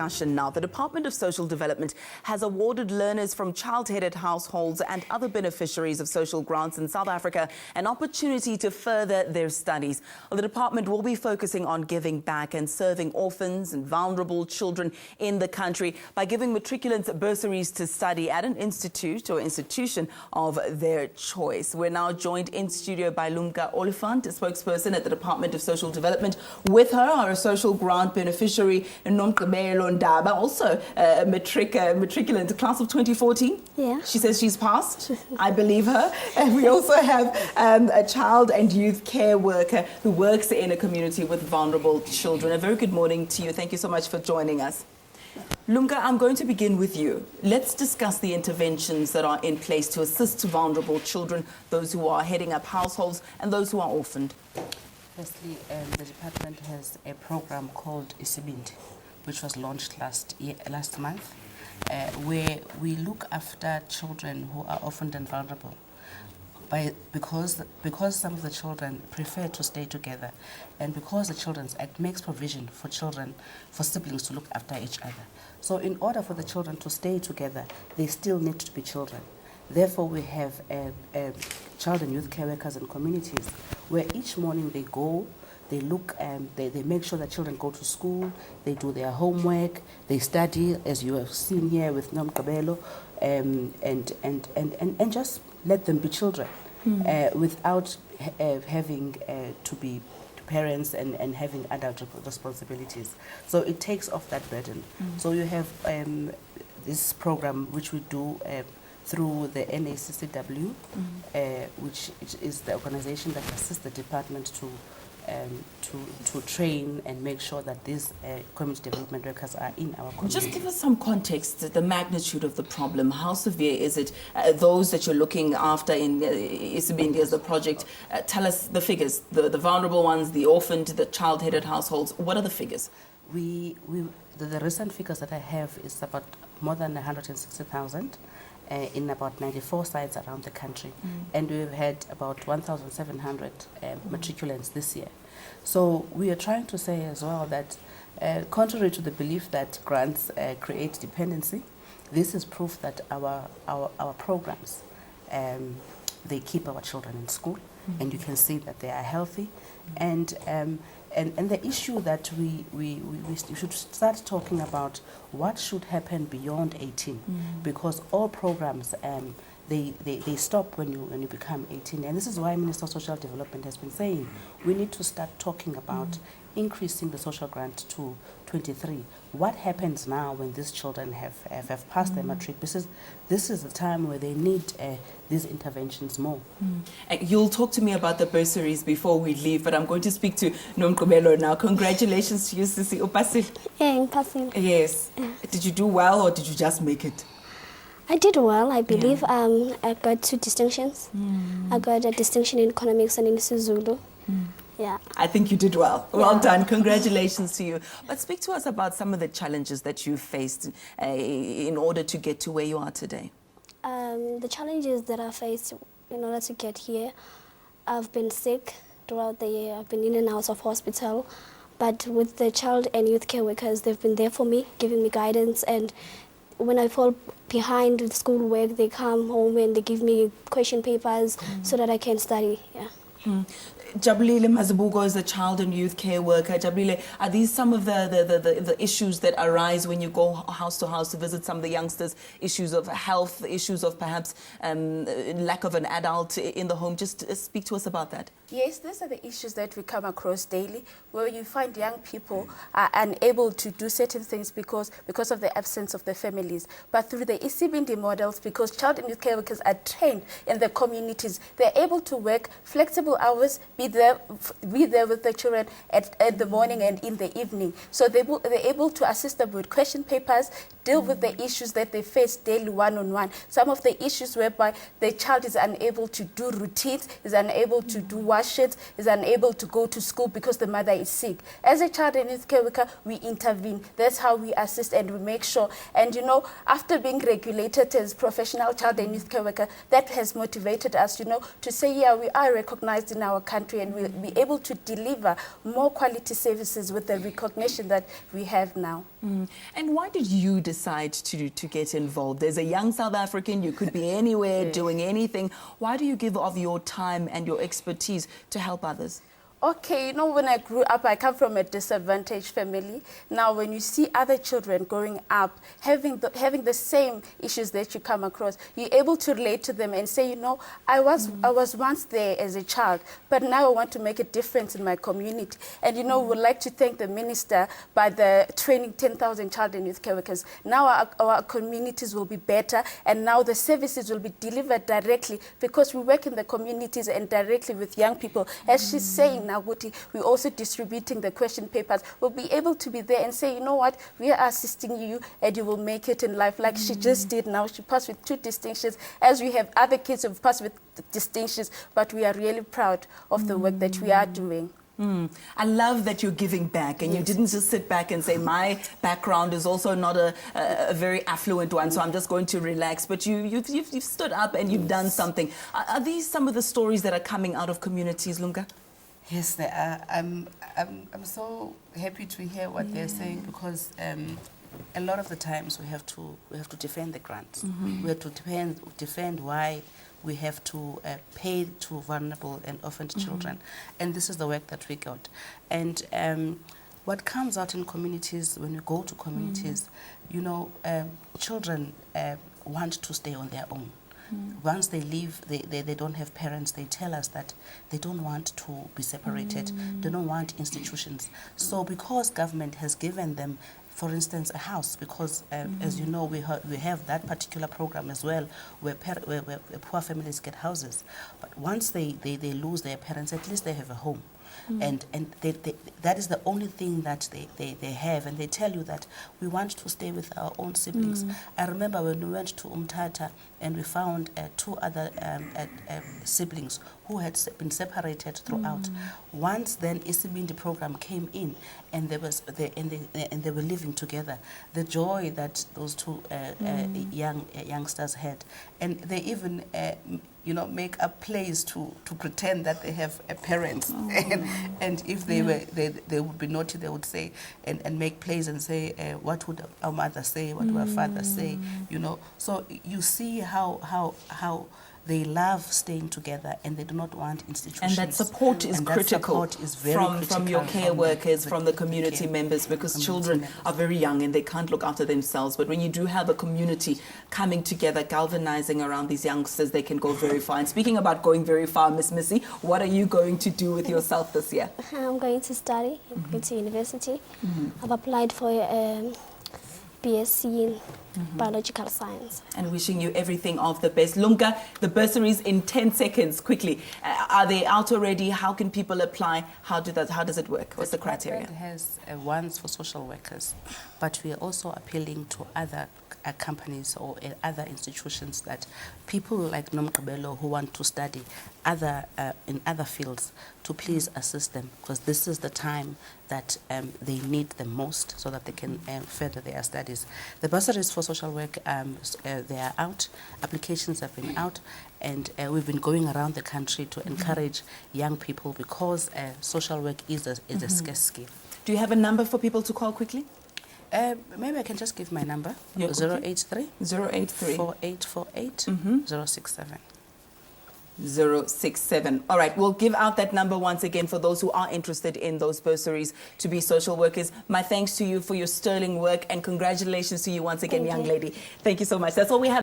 Discussion now. The Department of Social Development has awarded learners from child-headed households and other beneficiaries of social grants in South Africa an opportunity to further their studies. Well, the department will be focusing on giving back and serving orphans and vulnerable children in the country by giving matriculants bursaries to study at an institute or institution of their choice. We're now joined in studio by Lumka Oliphant, a spokesperson at the Department of Social Development. With her are a social grant beneficiary, Nomgqibelo Ndaba, also a matriculant, class of 2014. Yeah. She says she's passed. I believe her. And we also have a child and youth care worker who works in a community with vulnerable children. A very good morning to you. Thank you so much for joining us. Lumka, I'm going to begin with you. Let's discuss the interventions that are in place to assist vulnerable children, those who are heading up households and those who are orphaned. Firstly, the department has a program called SABC, which was launched last month, where we look after children who are orphaned and vulnerable. Because some of the children prefer to stay together, and because the Children's Act makes provision for siblings to look after each other. So in order for the children to stay together, they still need to be children. Therefore, we have child and youth care workers in communities where each morning they go, they look and they make sure that children go to school, they do their homework, they study, as you have seen here with Nomgqibelo, and just let them be children without having to be parents and having adult responsibilities. So it takes off that burden. So you have this program which we do through the NACCW, which is the organization that assists the department to train and make sure that these community development workers are in our community. Just give us some context, the magnitude of the problem. How severe is it? Those that you're looking after in SABC as the project, tell us the figures, the vulnerable ones, the orphaned, the child-headed households. What are the figures? The recent figures that I have is about more than 160,000. In about 94 sites around the country. And we've had about 1,700 matriculants this year. So we are trying to say as well that contrary to the belief that grants create dependency, this is proof that our programs, they keep our children in school, and you can see that they are healthy. And the issue that we should start talking about what should happen beyond 18, because all programs they stop when you become 18, and this is why Minister of Social Development has been saying we need to start talking about increasing the social grant to 23. What happens now when these children have passed their matric? This is the time where they need these interventions more. You'll talk to me about the bursaries before we leave, but I'm going to speak to Nomgqibelo now. Congratulations to you, Sisi. Upasile. Yeah, passing. Yes. Yeah. Did you do well or did you just make it? I did well, I believe. I got 2 distinctions. I got a distinction in economics and in Zulu. Yeah. I think you did well. Well done. Congratulations to you. But speak to us about some of the challenges that you faced in order to get to where you are today. The challenges that I faced in order to get here, I've been sick throughout the year. I've been in and out of hospital. But with the child and youth care workers, they've been there for me, giving me guidance. And when I fall behind with schoolwork, they come home and they give me question papers so that I can study. Yeah. Jabulile Mazibuko is a child and youth care worker. Jabulile, are these some of the issues that arise when you go house to house to visit some of the youngsters? Issues of health, issues of perhaps lack of an adult in the home? Just speak to us about that. Yes, these are the issues that we come across daily, where you find young people are unable to do certain things because of the absence of the families. But through the SABC models, because child and youth care workers are trained in the communities, they're able to work flexible hours, be there with the children at the morning and in the evening. So they're able to assist them with question papers, deal with the issues that they face daily one-on-one. Some of the issues whereby the child is unable to do routines, is unable to do washes, is unable to go to school because the mother is sick. As a child and youth care worker, we intervene. That's how we assist and we make sure. And you know, after being regulated as professional child and youth care worker, that has motivated us, you know, to say, yeah, we are recognized in our country and we'll be able to deliver more quality services with the recognition that we have now. And why did you decide to get involved? As a young South African, you could be anywhere doing anything. Why do you give of your time and your expertise to help others? Okay, you know, when I grew up, I come from a disadvantaged family. Now, when you see other children growing up, having the same issues that you come across, you're able to relate to them and say, you know, I was once there as a child, but now I want to make a difference in my community. And, you know, we'd like to thank the minister by the training 10,000 child and youth care workers. Now our communities will be better, and now the services will be delivered directly because we work in the communities and directly with young people. As she's saying, now, we're also distributing the question papers. We'll be able to be there and say, you know what, we are assisting you and you will make it in life like she just did now. She passed with 2 distinctions, as we have other kids who have passed with distinctions, but we are really proud of the work that we are doing. I love that you're giving back, and you didn't just sit back and say, my background is also not a very affluent one, so I'm just going to relax. But you've stood up and you've done something. Are these some of the stories that are coming out of communities, Lunga? Yes, they are. I'm so happy to hear what they're saying, because a lot of the times we have to defend the grants. We have to defend why we have to pay to vulnerable and orphaned children, and this is the work that we got. And what comes out in communities, when you go to communities, you know, children want to stay on their own. Once they leave, they don't have parents, they tell us that they don't want to be separated, they don't want institutions. So because government has given them, for instance, a house, because as you know, we have that particular program as well, where poor families get houses. But once they lose their parents, at least they have a home. And that is the only thing that they have, and they tell you that we want to stay with our own siblings. I remember when we went to Umtata and we found 2 other siblings who had been separated throughout. Once then Isibindi program came in, and they were living together. The joy that those 2 youngsters had, and they even you know, make a place to pretend that they have a parent, and if they would be naughty, they would say and make plays and say, what would our mother say, what would our father say, you know. So you see how they love staying together, and they do not want institutions. And that support is critical from your care workers, from the community members, because children are very young and they can't look after themselves. But when you do have a community coming together, galvanizing around these youngsters, they can go very far. And speaking about going very far, Miss Missy, what are you going to do with yourself this year? I'm going to study. I'm going to university. I've applied for BSc in biological science. And wishing you everything of the best. Lunga, the bursaries in 10 seconds, quickly. Are they out already? How can people apply? How does it work? What's the criteria? It has ones for social workers, but we are also appealing to other companies or other institutions, that people like Nomgqibelo who want to study in other fields, to please assist them, because this is the time that they need the most, so that they can further their studies. The bursaries for social work, they are out, applications have been out, and we've been going around the country to encourage young people, because social work is a scarce skill. Do you have a number for people to call quickly? Maybe I can just give my number. Yeah, 083 083 4848 067. 067. All right, we'll give out that number once again for those who are interested in those bursaries to be social workers. My thanks to you for your sterling work, and congratulations to you once again, young lady. Thank you so much. That's all we have.